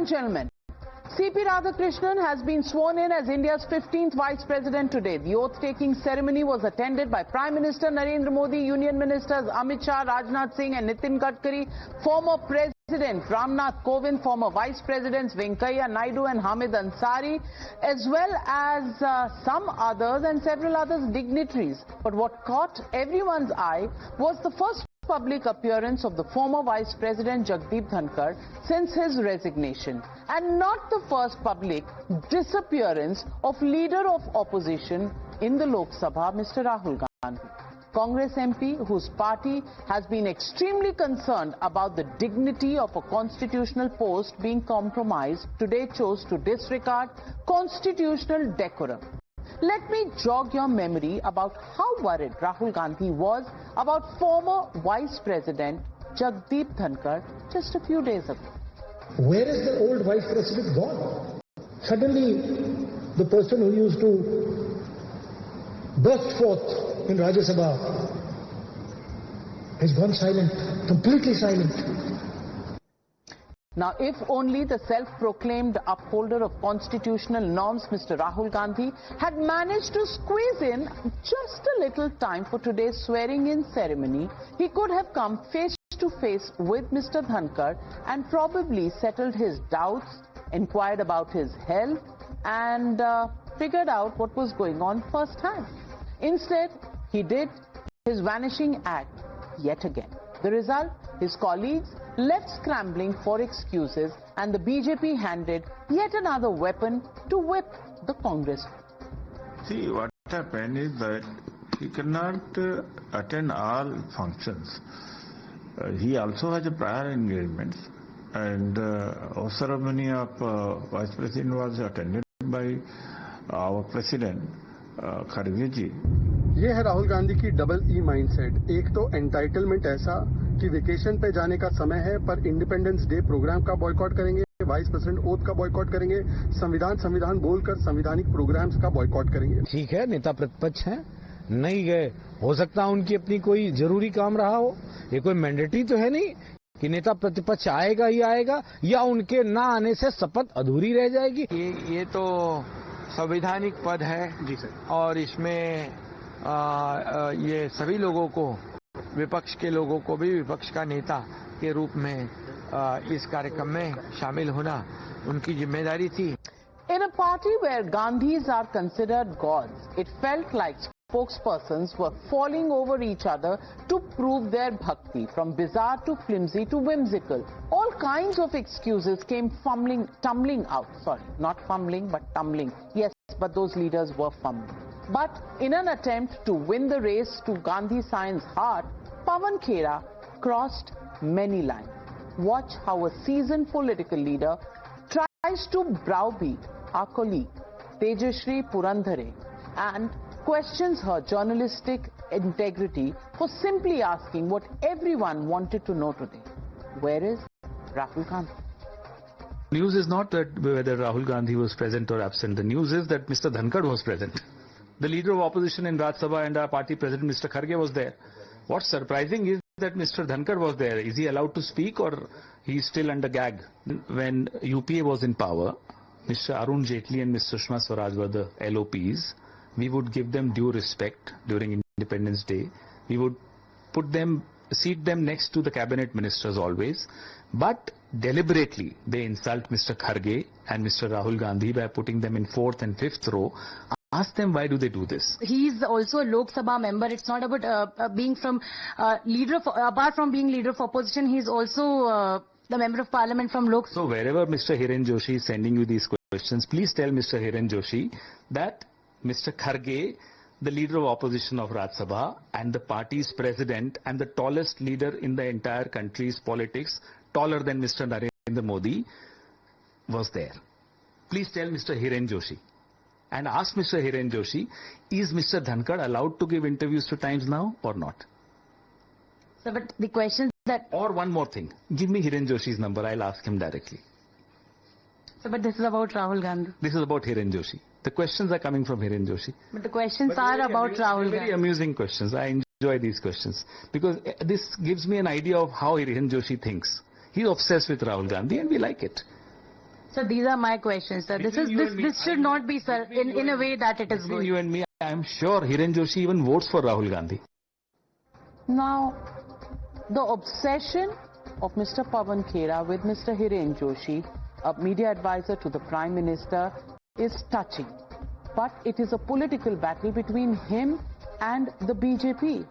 and gentlemen, CP Radhakrishnan has been sworn in as India's 15th Vice President today. The oath-taking ceremony was attended by Prime Minister Narendra Modi, Union Ministers Amit Shah, Rajnath Singh and Nitin Gadkari, former President Ramnath Kovind, former Vice Presidents Venkaiah Naidu and Hamid Ansari, as well as some others and several other dignitaries. But what caught everyone's eye was the first public appearance of the former Vice President Jagdeep Dhankar since his resignation, and not the first public disappearance of leader of opposition in the Lok Sabha, Mr. Rahul Gandhi. Congress MP, whose party has been extremely concerned about the dignity of a constitutional post being compromised, today chose to disregard constitutional decorum. Let me jog your memory about how worried Rahul Gandhi was about former Vice President Jagdeep Dhankar just a few days ago. Where is the old Vice President gone? Suddenly, the person who used to burst forth in Rajya Sabha has gone silent, completely silent. Now, if only the self-proclaimed upholder of constitutional norms, Mr. Rahul Gandhi, had managed to squeeze in just a little time for today's swearing-in ceremony, he could have come face-to-face with Mr. Dhankar and probably settled his doubts, inquired about his health, and figured out what was going on firsthand. Instead, he did his vanishing act yet again. The result, his colleagues left scrambling for excuses, and the BJP handed yet another weapon to whip the Congress. See, what happened is that he cannot attend all functions. He also has a prior engagements, and our ceremony of Vice President was attended by our President Kharge ji. ये है राहुल गांधी की double E mindset. एक तो entitlement ऐसा कि vacation पे जाने का समय है पर इंडिपेंडेंस डे प्रोग्राम का बॉयकॉट करेंगे, वाइस प्रेसिडेंट ओथ का बॉयकॉट करेंगे, संविधान बोलकर संवैधानिक प्रोग्राम्स का बॉयकॉट करेंगे। ठीक है, नेता प्रतिपक्ष हैं, नहीं गए, हो सकता है उनकी अपनी कोई जरूरी काम रहा हो। ये कोई मैंडेटरी तो है नहीं कि नेता प्रतिपक्ष आएगा ही आएगा या उनके ना आने से शपथ अधूरी रह जाएगी। ये तो संवैधानिक पद है जी सर, और इसमें ये सभी लोगों को, विपक्ष के लोगों को भी विपक्ष का नेता के रूप में इस कार्यक्रम में शामिल होना उनकी जिम्मेदारी थी। In a party where Gandhis are considered gods, it felt like spokespersons were falling over each other to prove their bhakti, from bizarre to flimsy to whimsical. All kinds of excuses came tumbling out. Sorry, not fumbling, but tumbling. Yes, but those leaders were fumbling. But in an attempt to win the race to Gandhi Science heart, Pawan Khera crossed many lines. Watch how a seasoned political leader tries to browbeat our colleague Tejashri Purandhare and questions her journalistic integrity for simply asking what everyone wanted to know today. Where is Rahul Gandhi? News is not that whether Rahul Gandhi was present or absent. The news is that Mr. Dhankar was present. The leader of opposition in Rajya Sabha and our party president, Mr. Kharge, was there. What's surprising is that Mr. Dhankar was there. Is he allowed to speak or he's still under gag? When UPA was in power, Mr. Arun Jaitley and Ms. Sushma Swaraj were the LOPs. We would give them due respect during Independence Day. We would seat them next to the cabinet ministers always. But deliberately, they insult Mr. Kharge and Mr. Rahul Gandhi by putting them in 4th and 5th row. Ask them, why do they do this? He is also a Lok Sabha member. It's not about being from apart from being leader of opposition, he is also the member of parliament from Lok Sabha. So wherever Mr. Hiren Joshi is sending you these questions, please tell Mr. Hiren Joshi that Mr. Kharge, the leader of opposition of Rajya Sabha and the party's president and the tallest leader in the entire country's politics, taller than Mr. Narendra Modi, was there. Please tell Mr. Hiren Joshi. And ask Mr. Hiren Joshi, is Mr. Dhankar allowed to give interviews to Times Now or not? So, but the question that... Or one more thing, give me Hiren Joshi's number, I'll ask him directly. So, but this is about Rahul Gandhi. This is about Hiren Joshi. The questions are coming from Hiren Joshi. But the questions are about Rahul Gandhi. Very amusing questions. I enjoy these questions because this gives me an idea of how Hiren Joshi thinks. He's obsessed with Rahul Gandhi and we like it. So these are my questions, sir. This should not be, sir, in a way that it is Between going. you and me, I am sure Heeraben Joshi even votes for Rahul Gandhi. Now, the obsession of Mr. Pawan Khera with Mr. Heeraben Joshi, a media advisor to the Prime Minister, is touching. But it is a political battle between him and the BJP.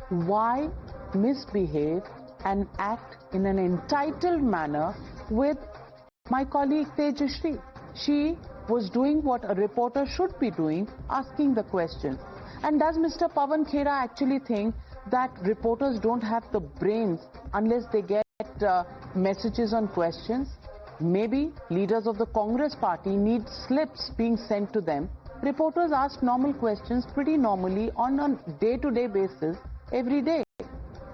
Why misbehave and act in an entitled manner with my colleague Tejashri? She was doing what a reporter should be doing, asking the question. And does Mr. Pawan Khera actually think that reporters don't have the brains unless they get messages on questions? Maybe leaders of the Congress party need slips being sent to them. Reporters ask normal questions pretty normally on a day-to-day basis every day.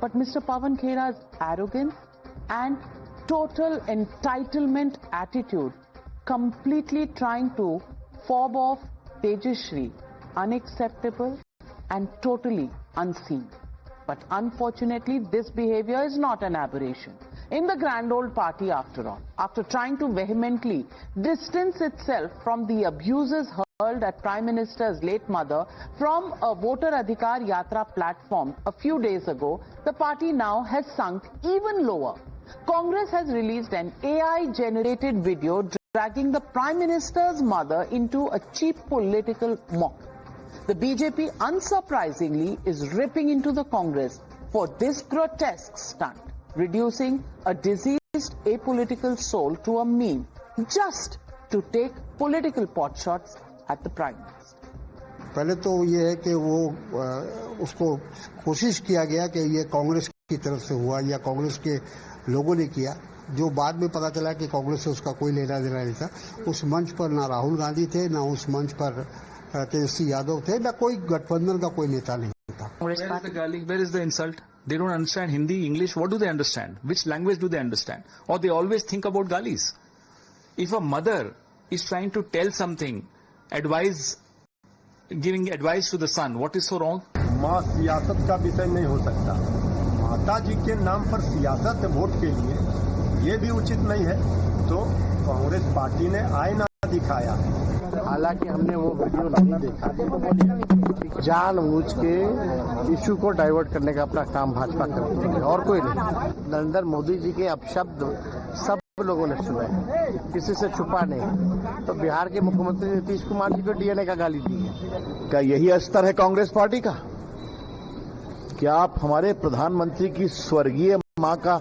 But Mr. Pawan Khera's arrogance and total entitlement attitude, completely trying to fob off Tejashri, unacceptable and totally unseen. But unfortunately, this behavior is not an aberration in the grand old party after all. After trying to vehemently distance itself from the abuses hurled at Prime Minister's late mother from a Voter Adhikar Yatra platform a few days ago, the party now has sunk even lower. Congress has released an AI-generated video dragging the Prime Minister's mother into a cheap political mock. The BJP, unsurprisingly, is ripping into the Congress for this grotesque stunt, reducing a diseased apolitical soul to a meme, just to take political potshots at the Prime Minister. पहले तो ये है कि वो उसको कोशिश किया गया कि ये कांग्रेस की तरफ से हुआ या कांग्रेस के लोगों ने किया, जो बाद में पता चला कि कांग्रेस से उसका कोई लेना देना नहीं था। उस मंच पर ना राहुल गांधी थे, ना उस मंच पर तेजस्वी यादव थे, ना कोई गठबंधन का कोई नेता नहीं था। Where is the garlic? Where is the insult? They don't understand Hindi, English. What do they understand? Which language do they understand? Or they always think about galis. If a mother is trying to tell something, giving advice to the son, what is so wrong? मां सियासत का विषय नहीं हो सकता। माता जी के नाम पर सियासत वोट के लिए ये भी उचित नहीं है। तो कांग्रेस पार्टी ने आईना दिखाया। हालांकि हमने वो वीडियो नहीं देखा, जानबूझ के इशू को डाइवर्ट करने का अपना काम भाजपा करती है और कोई नहीं। नरेंद्र मोदी जी के अपशब्द सब लोगों ने सुना है, किसी से छुपा नहीं। तो बिहार के मुख्यमंत्री नीतीश कुमार जी को डीएनए का गाली दी है। क्या यही स्तर है कांग्रेस पार्टी का? क्या आप हमारे प्रधानमंत्री की स्वर्गीय मां का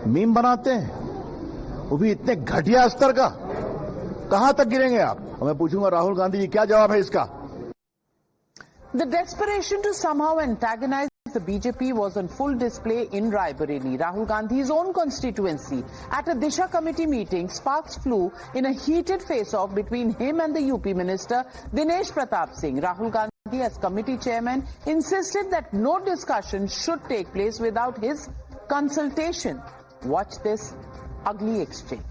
मीम बनाते हैं, वो भी इतने घटिया स्तर का? कहां तक गिरेंगे आप? मैं पूछूंगा राहुल गांधी जी, क्या जवाब है इसका? The desperation to somehow antagonize the BJP was on full display in Raebareli, Rahul Gandhi's own constituency. At a Disha committee meeting, sparks flew in a heated face-off between him and the UP minister Dinesh Pratap Singh. Rahul Gandhi, as committee chairman, insisted that no discussion should take place without his consultation. Watch this ugly exchange.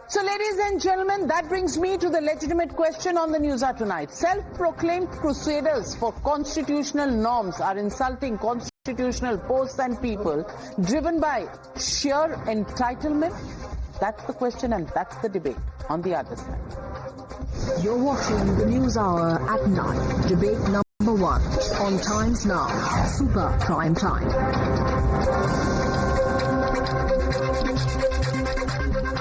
So, ladies and gentlemen, that brings me to the legitimate question on the Newshour tonight. Self-proclaimed crusaders for constitutional norms are insulting constitutional posts and people driven by sheer entitlement? That's the question and that's the debate on the other side. You're watching the News Hour at 9. Debate number 1 on Times Now. Super Prime Time.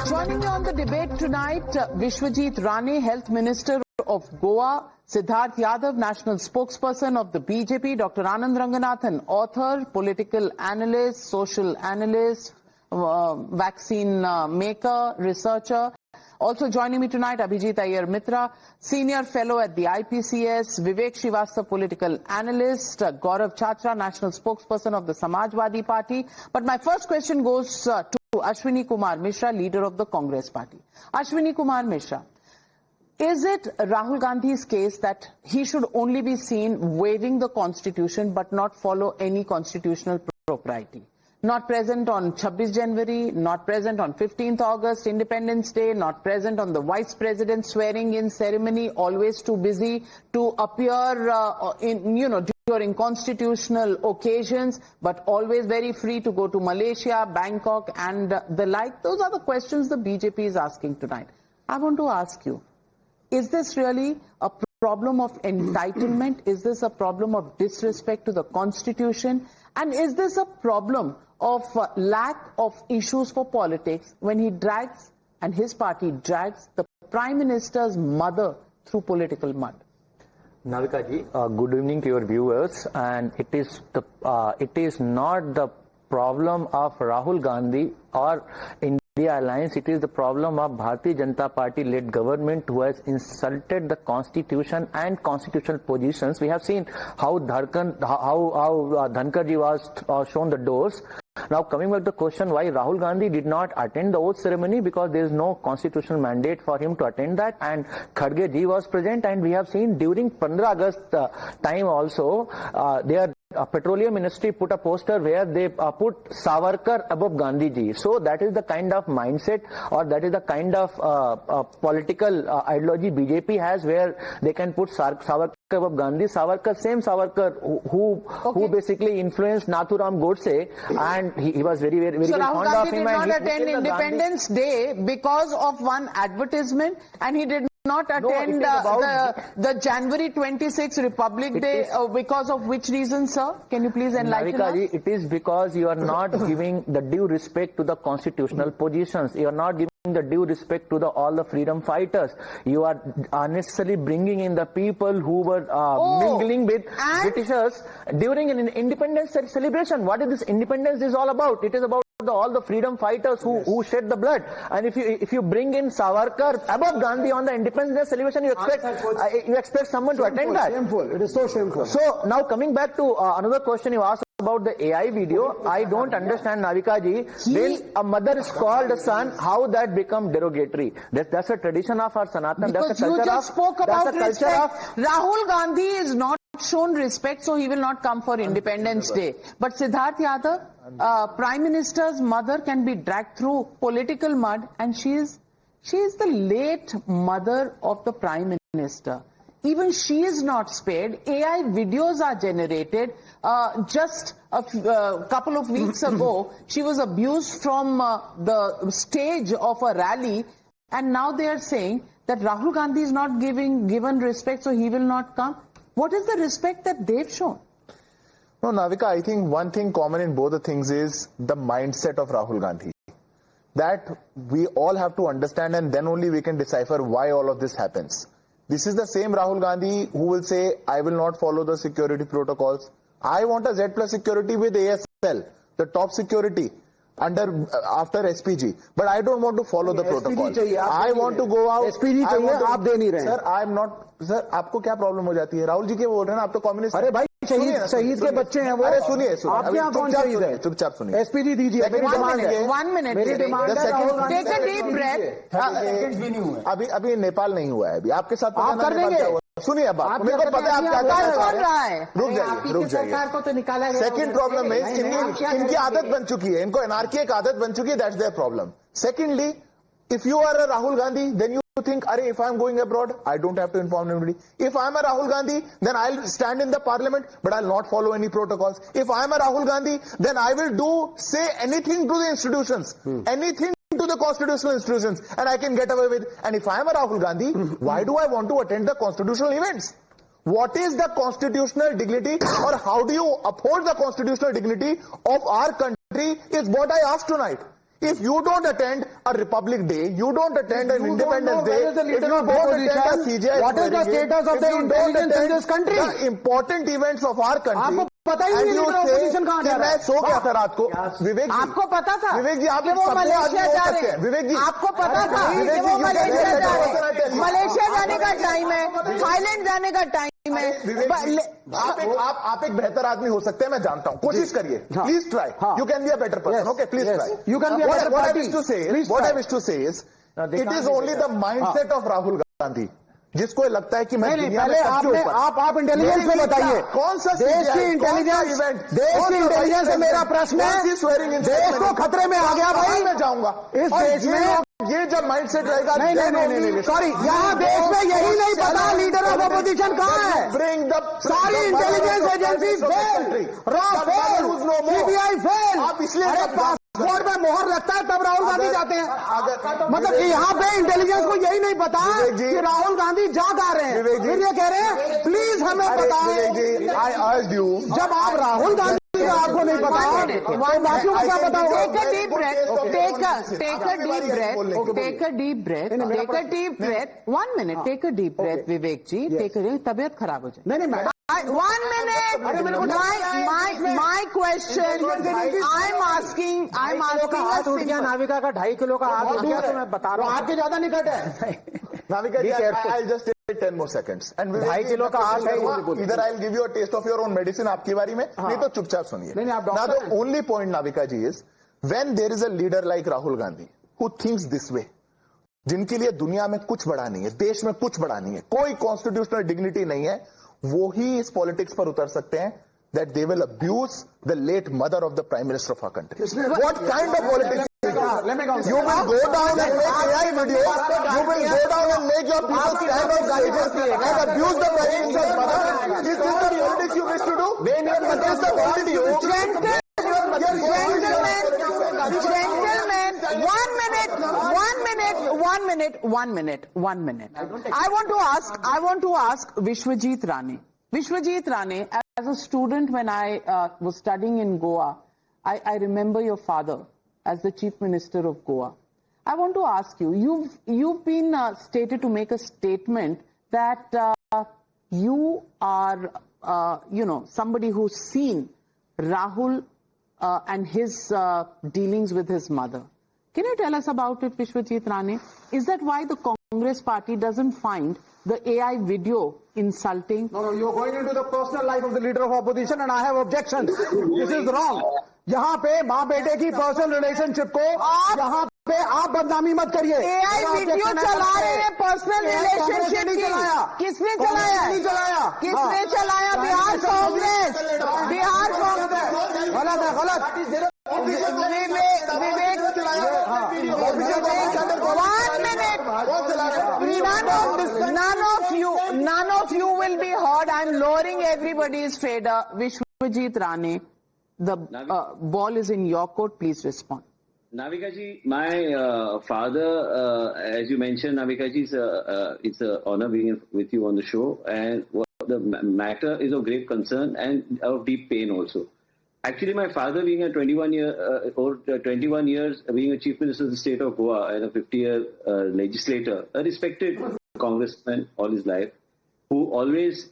Joining me on the debate tonight, Vishwajit Rane, Health Minister of Goa, Siddharth Yadav, National Spokesperson of the BJP, Dr. Anand Ranganathan, author, political analyst, social analyst, vaccine maker, researcher. Also joining me tonight, Abhijit Iyer Mitra, Senior Fellow at the IPCS, Vivek Srivastava, political analyst, Gaurav Chachra, National Spokesperson of the Samajwadi Party. But my first question goes to Ashwini Kumar Mishra, leader of the Congress party. Ashwini Kumar Mishra, is it Rahul Gandhi's case that he should only be seen waiving the constitution but not follow any constitutional propriety? Not present on 26 January, not present on 15th August, Independence Day, not present on the Vice President swearing in ceremony, always too busy to appear during constitutional occasions, but always very free to go to Malaysia, Bangkok and the like. Those are the questions the BJP is asking tonight. I want to ask you, is this really a problem of entitlement? Is this a problem of disrespect to the constitution? And is this a problem of lack of issues for politics when he drags and his party drags the Prime Minister's mother through political mud? Navika ji, good evening to your viewers. And it is not the problem of Rahul Gandhi or India Alliance. It is the problem of Bharatiya Janata Party led government who has insulted the constitution and constitutional positions. We have seen how Dhankar ji was shown the doors. Now coming back to the question why Rahul Gandhi did not attend the oath ceremony, because there is no constitutional mandate for him to attend that, and Kharge ji was present, and we have seen during 15 August time also their Petroleum Ministry put a poster where they put Savarkar above Gandhi ji. So that is the kind of mindset, or that is the kind of political ideology BJP has, where they can put Savarkar above Gandhi. Savarkar, same Savarkar who basically influenced Nathuram Godse, and he was very so fond of him. So Rahul Gandhi did not attend Independence Day because of one advertisement, and he did not attend the January 26th Republic Day, because of which reason, sir? Can you please enlighten us? Ji, it is because you are not giving the due respect to the constitutional positions. You are not giving the due respect to all the freedom fighters. You are unnecessarily bringing in the people who were mingling with Britishers during an independence celebration. What is this independence is all about? It is about all the freedom fighters who shed the blood. And if you bring in Savarkar above Gandhi on the independence day celebration, you expect someone to attend that. Shameful. It is so shameful. So now coming back to another question you asked about the AI video, I don't understand, Navika ji. When a mother is called a son, how that become derogatory? That's a tradition of our Sanatan. Because that's a culture you just spoke about respect. Of Rahul Gandhi is not shown respect, so he will not come for Independence Day. But Siddharth Yadav, Prime Minister's mother, can be dragged through political mud, and she is the late mother of the Prime Minister. Even she is not spared. AI videos are generated. Just a couple of weeks ago, she was abused from the stage of a rally, and now they are saying that Rahul Gandhi is not given respect, so he will not come. What is the respect that they've shown? No, Navika, I think one thing common in both the things is the mindset of Rahul Gandhi. That we all have to understand, and then only we can decipher why all of this happens. This is the same Rahul Gandhi who will say, I will not follow the security protocols. I want a Z plus security with ASL, the top security after SPG. But I don't want to follow the protocol. I want to go out. SPG चाहिए, आप दे नहीं रहे हैं. Sir, I am not. Sir, आपको क्या problem हो जाती है? राहुल जी के बोल रहे हैं ना, आप तो कम्युनिस्ट. अरे भाई, शहीद के बच्चे हैं वो. अरे सुनिए, आप क्या कौन शहीद है? चुपचाप सुनिए. SPG दीजिए. One minute. मेरी डिमांड है. Take a deep breath. अभी नेपाल नहीं हुआ है. अभी आपके साथ आप कर देंगे. सुनिए अब मेरे को पता है आप क्या कर रहे हैं. रुक जाइए. सरकार को तो निकाला गया. सेकंड प्रॉब्लम है इनकी आदत बन चुकी है. इनको एनआरकी एक आदत बन चुकी है. That's their problem. Secondly, if you are a Rahul Gandhi, then you think, Arey, if I am going abroad, I don't have to inform anybody. If I am a Rahul Gandhi, then I'll stand in the parliament, but I'll not follow any protocols. If I am a Rahul Gandhi, then I will say anything to the institutions, anything to the constitutional institutions, and I can get away with. And if I am a Rahul Gandhi, why do I want to attend the constitutional events? What is the constitutional dignity, or how do you uphold the constitutional dignity of our country is what I asked tonight. If you don't attend a Republic Day, you don't attend an Independence Day, if you don't attend a CGI, what is the status of the intelligence in this country? The important events of our country. आपको पता ही नहीं है opposition कहाँ जा रहा है. मैं सो गया था रात को. विवेक जी, आपको पता था? विवेक जी, आप वो मलेशिया जा रहे हैं. विवेक जी, आपको पता था कि वो मलेशिया जा रहे हैं. मलेशिया जाने का टाइम है, थाईलैंड जाने का टाइम आप एक बेहतर आदमी हो सकते हैं, मैं जानता हूं, कोशिश करिए, please try, you can be a better person, okay, please try, you can be a better what I wish to say is it is only the mindset of Rahul Gandhi, जिसको लगता है कि मैं पहले आप इंटेलिजेंस में बताइए, कौन सा देश की इंटेलिजेंस, देश की इंटेलिजेंस से मेरा प्रश्न है, देश को खतरे में आ गया भाई, मैं जाऊंगा इस देश में ये जब माइंडसेट रहेगा, नहीं, सॉरी, यहाँ देश में यही नहीं पता लीडर ऑफ अपोजिशन कहाँ है, ब्रिंग द सारी intelligence agency fail, raw fail, CBI fail, आप इसलिए पासपोर्ट में मोहर लगता है तब राहुल गांधी जाते हैं, मतलब यहाँ पे इंटेलिजेंस को यही नहीं पता कि राहुल गांधी जा रहे हैं, फिर ये कह रहे हैं प्लीज हमें बताएं, आई अर्ज यू, जब आप राहुल गांधी आपको नहीं पता तो बाकियों को क्या पता होगा? Take a deep breath. Take a deep breath. 1 minute. Take a deep breath, Vivek ji. Take a तबीयत खराब हो जाए. नहीं madam. 1 minute. My question. I'm asking. हाथ उठ गया, नाविका का 2.5 किलो का हाथ उठ गया, तो मैं बता रहा हूँ हाथ के ज्यादा नहीं कटे. Navika ji, I'll just take 10 more seconds. And 2.5 kilo का हाथ है, इधर I'll give you a taste of your own medicine आपकी बारी में, नहीं तो चुपचाप सुनिए. Now the only point, Navika ji, is when there is a leader like Rahul Gandhi who thinks this way, जिनके लिए दुनिया में कुछ बड़ा नहीं है, देश में कुछ बड़ा नहीं है, कोई कॉन्स्टिट्यूशनल डिग्निटी नहीं है, वो ही इस पॉलिटिक्स पर उतर सकते हैं, that they will abuse the late mother of the Prime Minister of our country. What kind of politics? You will go down and make AI videos. You will go down and make your people stand on stages and abuse the Prime Minister's mother. Is this the politics you wish to do? What is the politics you wish to do? Gentlemen, 1 minute. I want to ask Vishwajit Rane. Vishwajit Rane, as a student when I was studying in Goa, I remember your father as the Chief Minister of Goa. I want to ask you, you've been stated to make a statement that you are, somebody who's seen Rahul and his dealings with his mother. Can you tell us about it, Vishwajit Rane? Is that why the Congress party doesn't find the AI video insulting? No, you're going into the personal life of the leader of opposition and I have objections. This is wrong. यहाँ पे माँ बेटे की personal relationship को यहाँ पे आप बदनामी मत करिए. AI वीडियो चला रहे हैं पर्सनल रिलेशनशिप की. किसने चलाया? किसने चलाया? बिहार कांग्रेस. गलत है, गलत. विवेक, 1 minute. None of you will be heard. I'm lowering everybody's fader. Vishwajit Rane, the ball is in your court. Please respond. Navika ji, my father, as you mentioned, Navika ji, it's an honor being with you on the show, and the matter is of great concern and of deep pain also. Actually, my father being a 21 years, being a Chief Minister of the state of Goa and a 50-year legislator, a respected congressman all his life, who always,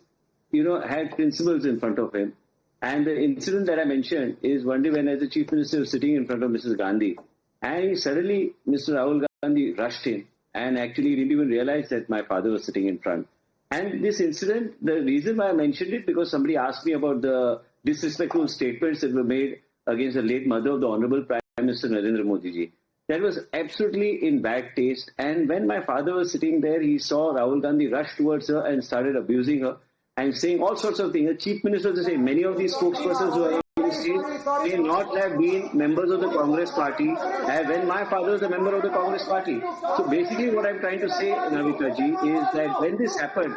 had principles in front of him. And the incident that I mentioned is one day when as the Chief Minister was sitting in front of Mrs. Gandhi, and suddenly Mr. Rahul Gandhi rushed in and actually didn't even realize that my father was sitting in front. And this incident, the reason why I mentioned it, because somebody asked me about the disrespectful statements that were made against the late mother of the Honorable Prime Minister Narendra Modi ji. That was absolutely in bad taste. And when my father was sitting there, he saw Rahul Gandhi rush towards her and started abusing her and saying all sorts of things. The Chief Minister was saying many of these spokespersons who are in the state may not have been members of the Congress party when my father was a member of the Congress party. So basically what I'm trying to say, Navika ji, is that when this happened,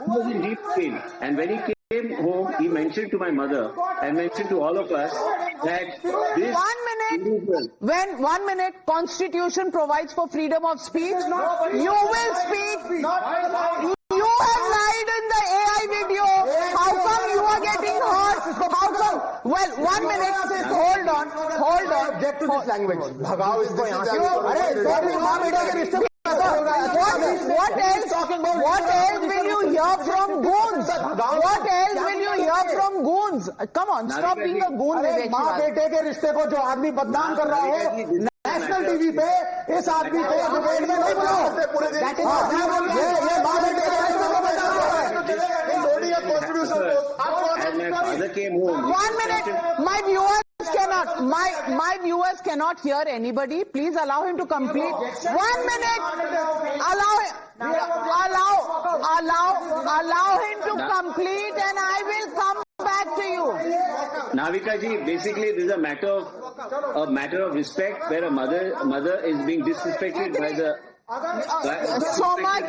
he was in deep pain. And when he came home, he mentioned to my mother and mentioned to all of us that this... 1 minute. 1 minute, Constitution provides for freedom of speech. You will speak. You have lied in the AI video. How come you are getting hurt? How come? Well, 1 minute. Hold on. Object to this language. भगाओ इसको यहाँ से. अरे माँ बेटा के रिश्ते. What else will you hear from goons? What else will you hear from goons? Come on, stop being a goon. अरे माँ बेटे के रिश्ते को जो आदमी बदनाम कर रहा हो नेशनल टीवी पे इस आदमी को डिबेट में नहीं बुलाओ. ये माँ बेटे के रिश्ते को बदनाम कर रहा है. loading a constitutional post. And my father came home. 1 minute. My viewers cannot hear anybody. Please allow him to complete. 1 minute. Allow him to complete, and I will come back to you. Navika ji, basically this is a matter of respect, where a mother is being disrespected by the so much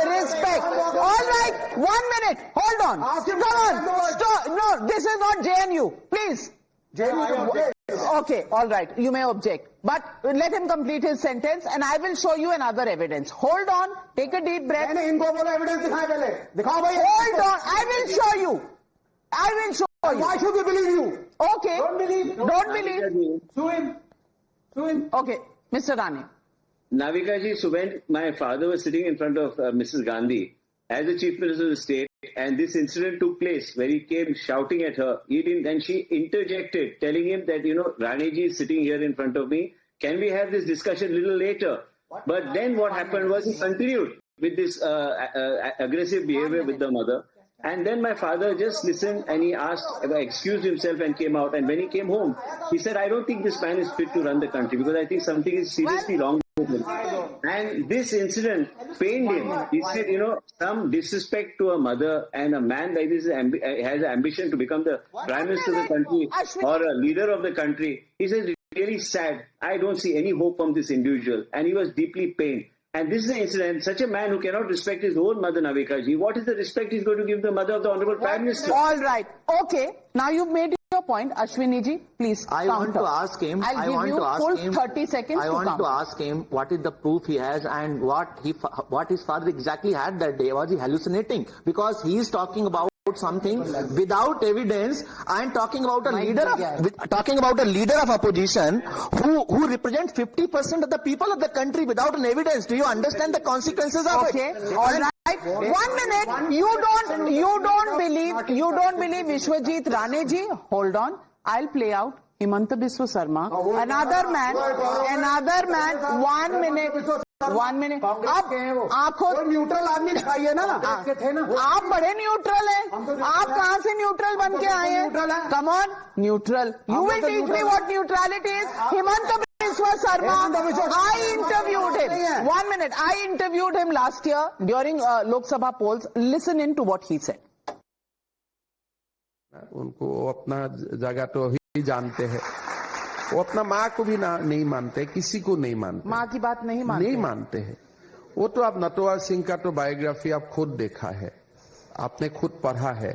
respect. All right, 1 minute. Hold on. Come on. Stop. No, this is not JNU. Please. Okay, all right. You may object. But let him complete his sentence and I will show you another evidence. Hold on. Take a deep breath. Hold on. I will show you. Why should we believe you? Okay. Don't believe. Sue him. Okay. Mr. Rane. Navika ji, so when my father was sitting in front of Mrs. Gandhi as the Chief Minister of the state, and this incident took place where he came shouting at her, and she interjected, telling him that, Rane ji is sitting here in front of me. Can we have this discussion a little later? But then what happened was he continued with this aggressive behavior with the mother. And then my father just listened and he excused himself and came out. And when he came home, he said, I don't think this man is fit to run the country because I think something is seriously wrong with him. And this incident pained him. He said, some disrespect to a mother, and a man like this has ambition to become the Prime Minister of the country or a leader of the country. He says, really sad. I don't see any hope from this individual. And he was deeply pained. And this is an incident, such a man who cannot respect his own mother, Navika ji. What is the respect he's going to give the mother of the Honorable Prime Minister? All right. Okay. Now you've made your point. Ashwini ji, please. I want to ask him. I'll give you full 30 seconds I want to ask him what is the proof he has and what his father exactly had that day. Was he hallucinating? Because he is talking about something without evidence. I am talking about a leader of opposition who represents 50% of the people of the country without an evidence. Do you understand the consequences of it? All right. 1 minute. You don't believe Vishwajit Rane ji? Hold on. I'll play out. Himanta Biswa Sarma. Another man. 1 minute. 1 minute. अब आंखों neutral आदमी दिखाइए ना आप बड़े neutral हैं आप कहां से न्यूट्रल बन के आए हैं come on neutral you will teach me what neutrality is Himanta Biswa Sharma I interviewed him 1 minute I interviewed him last year during Lok Sabha polls. Listen in to what he said. उनको अपना जगह तो ही जानते हैं वो अपना माँ को भी नहीं मानते किसी को नहीं मानते माँ की बात नहीं मानते हैं वो तो आप नटवर सिंह का तो बायोग्राफी आप खुद देखा है आपने खुद पढ़ा है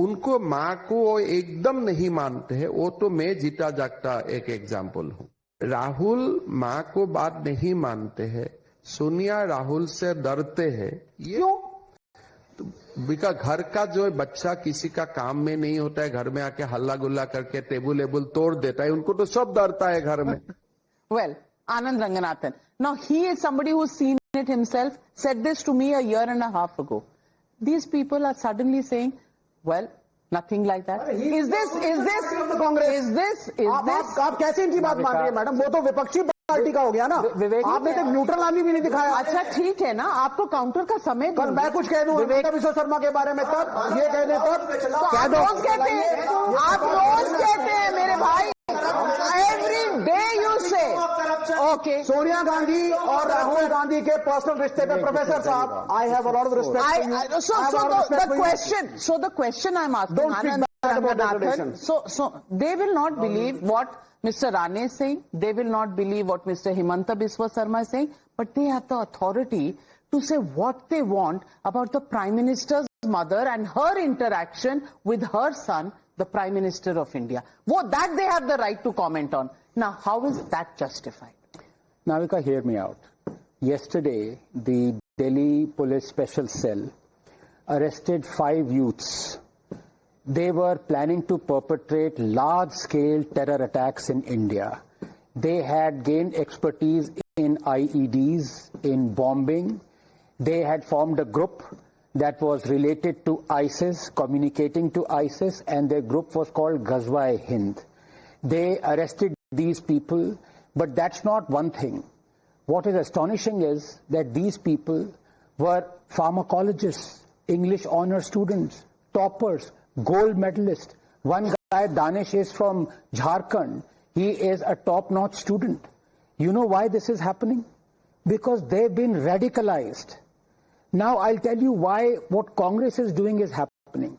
उनको माँ को एकदम नहीं मानते हैं वो तो मैं जीता जागता एक एग्जाम्पल हूँ राहुल माँ को बात नहीं मानते हैं सोनिया राहुल से डरते हैं क्यों बिका घर का जो बच्चा किसी का काम में नहीं होता है घर में आके हल्ला गुल्ला करके टेबल तोड़ देता है उनको तो सब डरता है घर में Well, Anand Ranganathan. Now he is somebody who's seen it himself, said this to me a year and a half ago. These people are suddenly saying, well, nothing like that. Is this आप कैसे इनकी बात मान रही है madam वो तो विपक्षी पार्टी का हो गया ना आपने तो न्यूट्रल आदमी भी नहीं दिखाया अच्छा ठीक है ना आपको काउंटर का समय कल मैं कुछ कह दूं विश्व शर्मा के बारे में तब ये कहने तब आप रोज कहते हैं मेरे भाई एवरी डे यू से ओके सोनिया गांधी और राहुल गांधी के पर्सनल रिश्ते पे प्रोफेसर साहब I have a lot of respect so the question I'm asking Anand, so they will not believe what Mr. Rane is saying, they will not believe what Mr. Himanta Biswa Sarma is saying, but they have the authority to say what they want about the Prime Minister's mother and her interaction with her son, the Prime Minister of India. That they have the right to comment on. Now, how is that justified? Navika, hear me out. Yesterday, the Delhi Police Special Cell arrested 5 youths. They were planning to perpetrate large-scale terror attacks in India. They had gained expertise in IEDs, in bombing. They had formed a group that was related to ISIS, communicating to ISIS, and their group was called Ghazwa-e-Hind. They arrested these people. But that's not one thing. What is astonishing is that these people were pharmacologists, English honor students, toppers, gold medalists. One guy, Danish, is from Jharkhand. He is a top-notch student. You know why this is happening? Because they've been radicalized. Now I'll tell you why what Congress is doing is happening.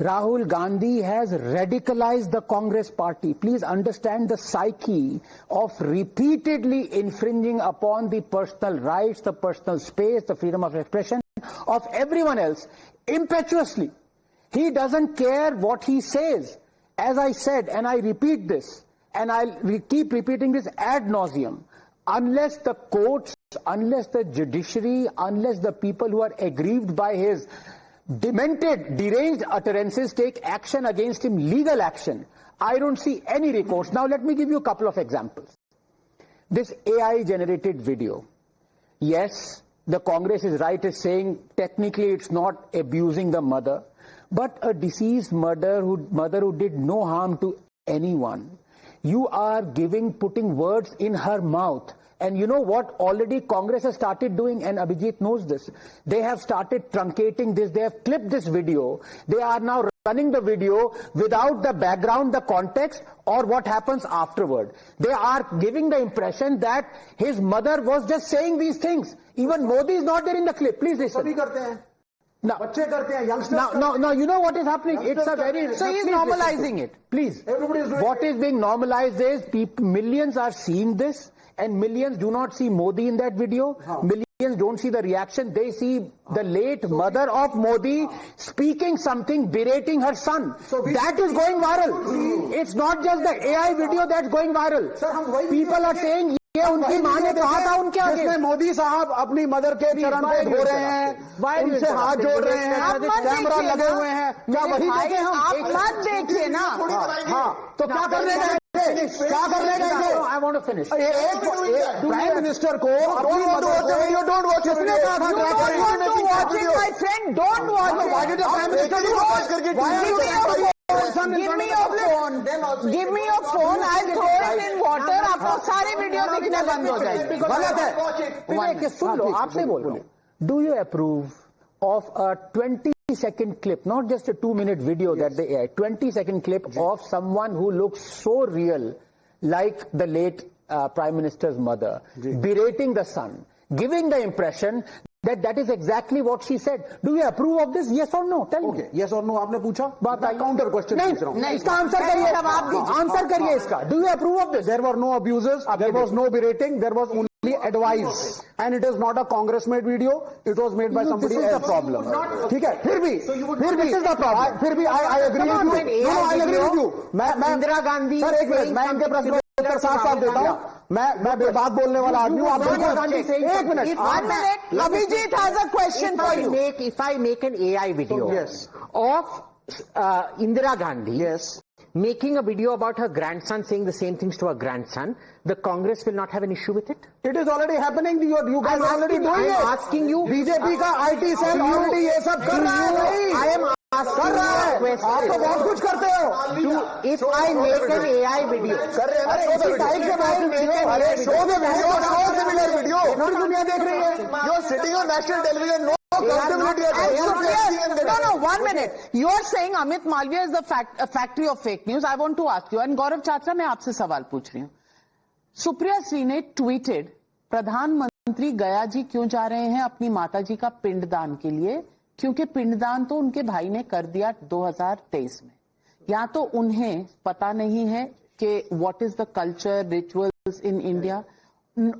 Rahul Gandhi has radicalized the Congress party. Please understand the psyche of repeatedly infringing upon the personal rights, the personal space, the freedom of expression of everyone else impetuously. He doesn't care what he says. As I said, and I repeat this, and I'll keep repeating this ad nauseum, unless the courts, unless the judiciary, unless the people who are aggrieved by his demented, deranged utterances take action against him, legal action, I don't see any recourse. Now let me give you a couple of examples. This AI-generated video. Yes, the Congress is right in saying technically it's not abusing the mother, but a deceased mother who did no harm to anyone. You are putting words in her mouth. And you know what already Congress has started doing, and Abhijit knows this. They have started truncating this. They have clipped this video. They are now running the video without the background, the context, or what happens afterward. They are giving the impression that his mother was just saying these things. Even Modi is not there in the clip. Please listen. Now, you know what is happening? It's a very... So he's normalizing it. Please. What is being normalized is millions are seeing this, and millions do not see Modi in that video. Millions don't see the reaction. They see the late mother of Modi speaking something, berating her son. That is going viral. It's not just the AI video that's going viral. People are saying... ये उनकी मां ने कहा था उनके आगे, जिसमें मोदी साहब अपनी मदर के चरण पे धो रहे हैं, उनसे हाथ जोड़ रहे हैं, कैमरा लगे हुए हैं, क्या वही देखे हम? आप मत देखिए ना। हाँ, तो क्या करने गए? क्या करने गए? I want to finish. Prime minister को अपनी मदर को don't watch it. किसने कहा था? You don't want to watch it, my friend. Don't watch it. Why did the prime minister watch करके? Give me your phone. Give me your phone. I'll throw it in water. आपको सारे video दिखने बंद हो जाएंगे। गलत है। सुन लो, आपसे बोल रहा हूँ। Do you approve of a 20-second clip, not just a 2-minute video that the AI, 20-second clip of someone who looks so real, like the late Prime Minister's mother, berating the son, giving the impression that is exactly what she said. Do you approve of this? Yes or no? Tell me. Yes or no आपने पूछा? बात counter question पूछ रहा हूँ. नहीं, इसका answer करिए. Answer करिए इसका. Do you approve of this? There were no abuses. There was no berating. There was only advice. And it is not a Congress-made video. It was made by somebody else. This is the problem. ठीक है. फिर भी this is the problem. फिर भी I agree with you. No, I agree with you. मैं Indira Gandhi. Sir एक minute. मैं इनके प्रश्न उत्तर साफ देता हूँ. मैं बेबात बोलने वाला आदमी हूँ. आप एक minute. Abhijit has a question for you. If I make an AI video of Indira Gandhi making a video about her grandson saying the same things to her grandson, the Congress will not have an issue with it? It is already happening. You guys are already doing it. I'm asking you. BJP का IT cell already ये सब कर रहा है. I am कर रहा है. आप तो बहुत कुछ करते हो. If I make an AI video, कर रहे हैं. अरे इसी टाइप के बात वीडियो. अरे show the video. पूरी दुनिया देख रही है. You're sitting on national television. No accountability at all. No, 1 minute. You're saying Amit Malviya is a factory of fake news. I want to ask you, and Gaurav Chachra, मैं आपसे सवाल पूछ रही हूँ. सुप्रिया श्री ने ट्वीटेड, प्रधानमंत्री गया जी क्यों जा रहे हैं अपनी माता जी का पिंडदान के लिए? क्योंकि पिंडदान तो उनके भाई ने कर दिया 2023 में. या तो उन्हें पता नहीं है कि what is the culture, rituals in India,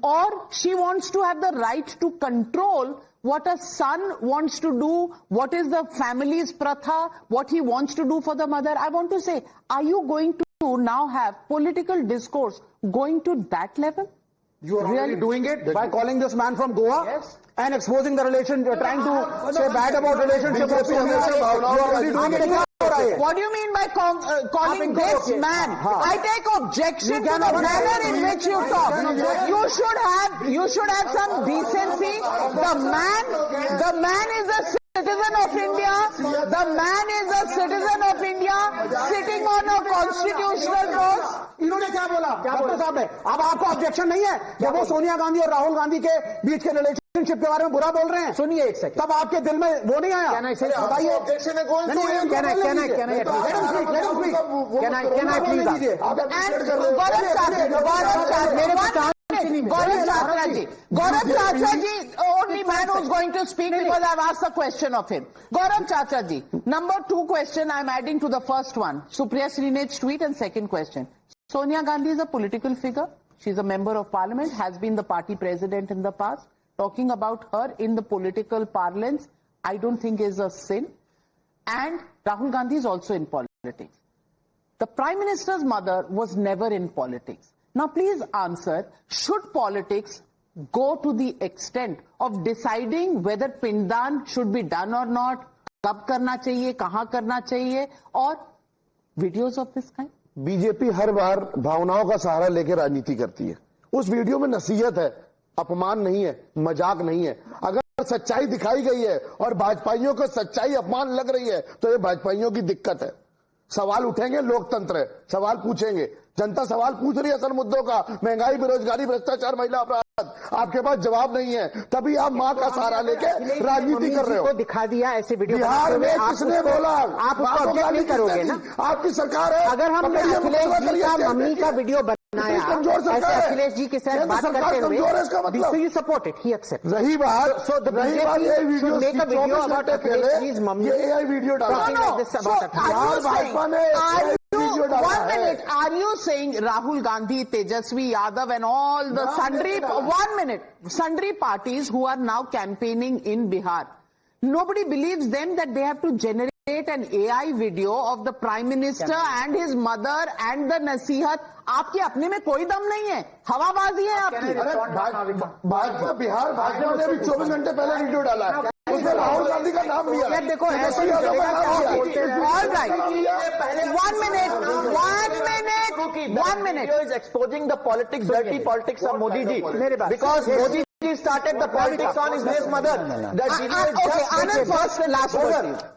or she wants to have the right to control what a son wants to do, what is the family's pratha, what he wants to do for the mother. I want to say, are you going to now have political discourse going to that level? You are already doing it by calling this man from Goa and exposing the relation, trying to say bad about relationship. You are already doing it. What do you mean by calling this man? I take objection to the manner in which you talk. You should have some decency. The man is a citizen of India. The man is a citizen of India sitting on a constitutional post. इन्होंने क्या बोला doctor साहब ने? अब आपको objection नहीं है जब वो सोनिया गांधी और राहुल गांधी के बीच के रिलेशनशिप के बारे में बुरा बोल रहे हैं? सुनिए एक सेकंड, तब आपके दिल में वो नहीं आया? बताइए ऑब्जेक्शन है कौन? Gaurav Chacha ji, only man who's going to speak because I've asked a question of him. Gaurav Chacha ji, number 2 question I'm adding to the first one. Supriya Srinej's tweet, and second question. Sonia Gandhi is a political figure. She's a member of parliament, has been the party president in the past. Talking about her in the political parlance, I don't think is a sin. And Rahul Gandhi is also in politics. The Prime Minister's mother was never in politics. Now please answer, should politics go to the extent of deciding whether Pindan should be done or not, कब करना चाहिए, कहाँ करना चाहिए, और videos of this kind? BJP हर बार भावनाओं का सहारा लेकर राजनीति करती है. उस वीडियो में नसीहत है, अपमान नहीं है, मजाक नहीं है. अगर सच्चाई दिखाई गई है और भाजपाइयों को सच्चाई अपमान लग रही है तो ये भाजपाइयों की दिक्कत है. सवाल उठेंगे, लोकतंत्र है, सवाल पूछेंगे. जनता सवाल पूछ रही है असल मुद्दों का, महंगाई, बेरोजगारी, भ्रष्टाचार, महिला अपराध. आपके पास जवाब नहीं है, तभी आप मां का सहारा लेके राजनीति कर रहे हो. दिखा दिया ऐसे वीडियो बिहार में किसने बोला? आप उसको ऑब्जेक्ट नहीं करोगे ना? आपकी सरकार है. अगर हम अखिलेश जी का मम्मी का वीडियो बनाया ऐसे अखिलेश जी के साथ बात करते हुए, you support it, he accept. रही बात, रही बात ये video make a video about Akhilesh जी's mummy. ये एआई वीडियो डाला. भाजपा ने 1 minute. Are you saying Rahul Gandhi, Tejasvi Yadav and all the sundry parties who are now campaigning in Bihar, nobody believes them that they have to generate an AI video of the Prime Minister and his mother and the nasihat? आपके अपने में कोई दम नहीं है, हवाबाजी है आपकी. भाजपा बिहार भाजपा ने भी 24 घंटे पहले वीडियो डाला है, उसमें राहुल गांधी का नाम लिया. देखो ऐसे One minute. Video is exposing the politics, dirty politics of Modi ji. Because Modi ji started the politics on his mother.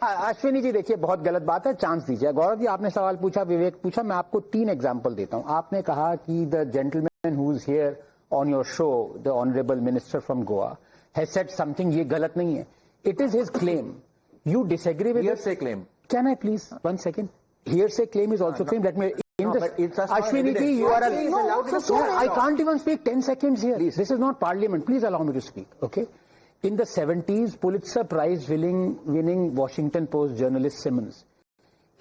Ashwini ji देखिए, बहुत गलत बात है, चांस दीजिए. गौरव जी आपने सवाल पूछा, विवेक पूछा, मैं आपको 3 एग्जांपल देता हूं. आपने कहा कि the gentleman who is here on your show, the honourable minister from Goa, has said something. ये गलत नहीं है. It is his claim. You disagree with hearsay claim. Can I please 1 second? Hearsay claim is also claim. Let me. Ashwini ji, you are. I can't even speak 10 seconds here. Please. This is not Parliament. Please allow me to speak. Okay. In the 70s, Pulitzer Prize winning Washington Post journalist Simmons,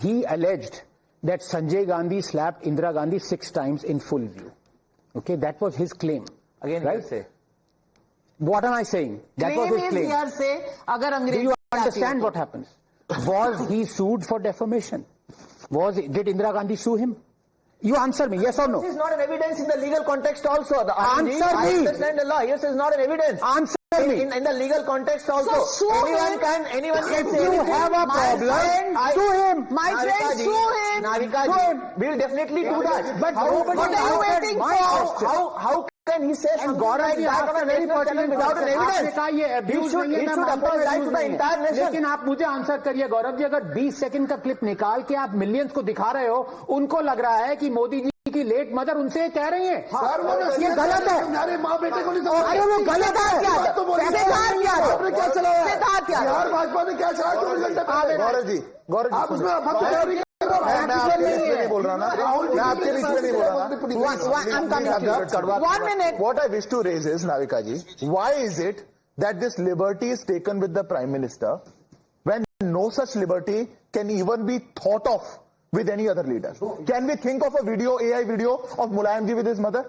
he alleged that Sanjay Gandhi slapped Indira Gandhi 6 times in full view. Okay, that was his claim. Again, right? hearsay. What am I saying? That was his claim. Do you understand what happens? Was he sued for defamation? Did Indira Gandhi sue him? You answer me, yes or no? This is not an evidence in the legal context also. Answer me. I understand the law. Yes, is not an evidence. Answer me. In the legal context also. So anyone can say if you have a problem, sue him. My friend, sue him. Navika ji, we'll definitely do that. But what are you waiting for? How can he say something like that on a national channel without an evidence? He should apologize to the entire nation. लेकिन आप मुझे answer करिए गौरव जी, अगर 20 second का clip निकाल के आप millions को दिखा रहे हो, उनको लग रहा है कि मोदी जी की लेट मदर उनसे कह रही है. ये गलत है. अरे माँ बेटे को नहीं, अरे वो गलत है. क्या चलाया बिहार भाजपा ने, क्या चलाया 24 घंटे पहले? गौरव जी आप उसमें नहीं बोल रहा ना, मैं आपके बीच में नहीं बोल रहा. 1 minute. What I wish to raise is, Navika ji, why is it that this liberty is taken with the Prime Minister when no such liberty can even be thought of with any other leader? Can we think of a video, AI video of Mulayam ji with his mother?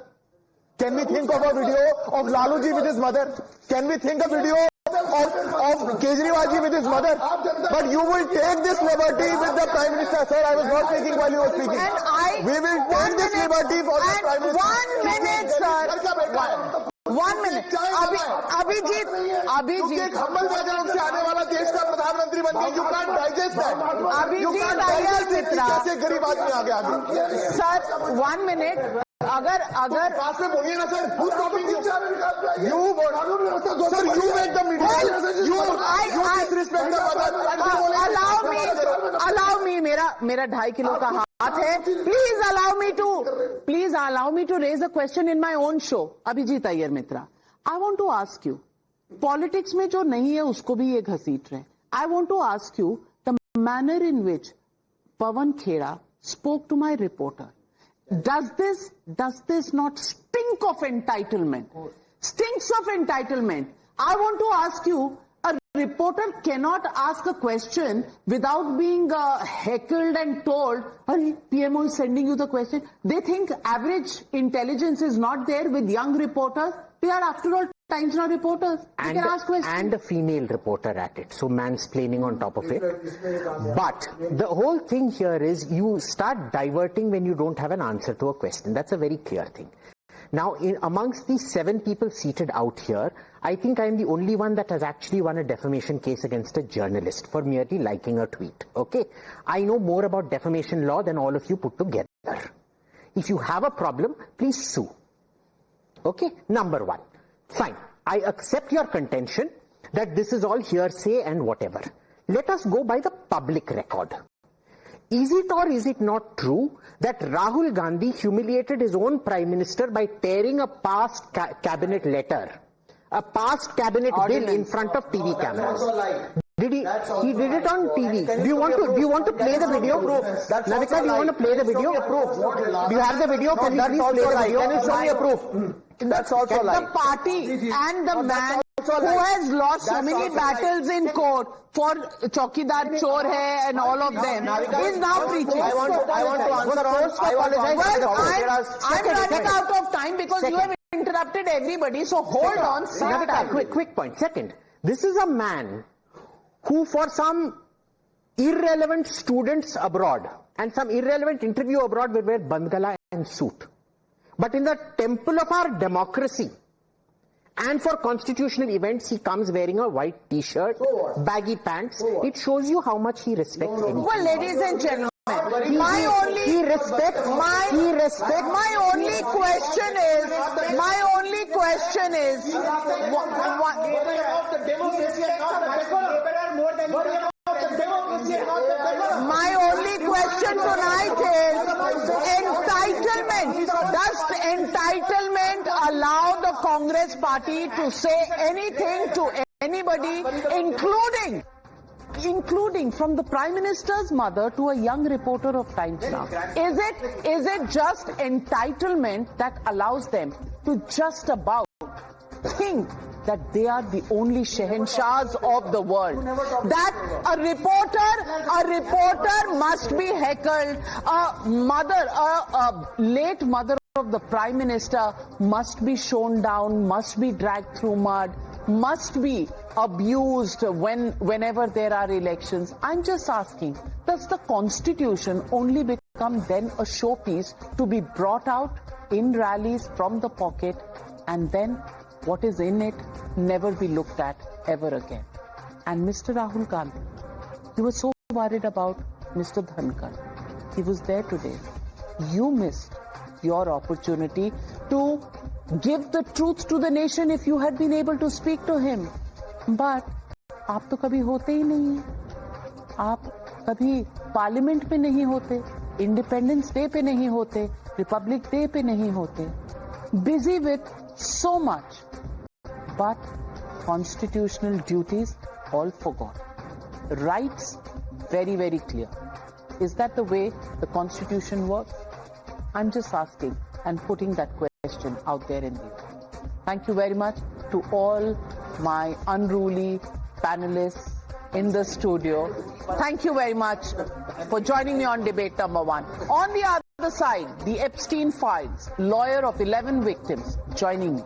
Can we think of a video of Lalu ji with his mother? Can we think of a video of Kejriwal ji with his mother? But you will take this liberty with the Prime Minister. Sir, I was not speaking while you were speaking. We will take this liberty for the Prime Minister. 1 minute, sir. 1 minute. Abhijeet humble background से आने वाला देश का प्रधानमंत्री बन गया. You can't digest that. Abhijit कैसे गरीब आदमी आ गया? Sir 1 minute. अगर पास में बोलिए ना sir. You make the media. You allow me, मेरा 2.5 किलो का हाथ है. Please allow me to raise a question in my own show. Abhijit Iyer Mitra, I want to ask you, politics में जो नहीं है उसको भी ये घसीट रहे. I want to ask you the manner in which Pawan Khera spoke to my reporter. Does this not stink of entitlement? Stinks of entitlement. I want to ask you, a reporter cannot ask a question without being heckled and told, PMO is sending you the question. They think average intelligence is not there with young reporters. They are, after all, Times Now reporters. They can ask questions. And a female reporter at it, so mansplaining on top of it. But the whole thing here is you start diverting when you don't have an answer to a question. That's a very clear thing. Now, amongst the 7 people seated out here, I think I'm the only one that has actually won a defamation case against a journalist for merely liking a tweet. Okay? I know more about defamation law than all of you put together. If you have a problem, please sue. Okay? Number 1. Fine. I accept your contention that this is all hearsay and whatever. Let us go by the public record. Is it or is it not true that Rahul Gandhi humiliated his own Prime Minister by tearing a past cabinet letter, a past cabinet bill in front of TV cameras? Did he? He did it on TV. Do you want to play the video? Navika, do you want to play the video? Do you have the video? Can you please play the video? Can you show me a proof? That's also the party and the man who has lost so many battles in court for Chaukidar Chor hai and all of them is now preaching. I want to answer. I'm running out of time because you have interrupted everybody. So hold on. Quick point. Second, this is a man who, for some irrelevant students abroad and some irrelevant interview abroad, will wear bandgala and suit. But in the temple of our democracy and for constitutional events, he comes wearing a white t-shirt, baggy pants. It shows you how much he respects anything. Well, ladies and gentlemen, my only question is tonight is entitlement. Does entitlement allow the Congress party to say anything to anybody, including from the Prime Minister's mother to a young reporter of Times Now? Is it just entitlement that allows them to just about think that they are the only Shehenshahs of the world? That a reporter must be heckled, a late mother of the Prime Minister must be shown down, must be dragged through mud, must be abused whenever there are elections. I'm just asking, does the Constitution only become then a showpiece to be brought out in rallies from the pocket, and then what is in it never be looked at ever again? And Mr. Rahul Gandhi, you were so worried about Mr. Dhankar. He was there today. You missed your opportunity to give the truth to the nation if you had been able to speak to him. But आप तो कभी होते ही नहीं हैं. आप कभी parliament पे नहीं होते, इंडिपेंडेंस डे पे नहीं होते, रिपब्लिक डे पे नहीं होते. Busy with so much, but constitutional duties all forgot. Rights very, very clear. Is that the way the Constitution works? I'm just asking and putting that question out there in the air. Thank you very much to all my unruly panelists in the studio. Thank you very much for joining me on debate number 1. On the other side, the Epstein files, lawyer of 11 victims, joining me.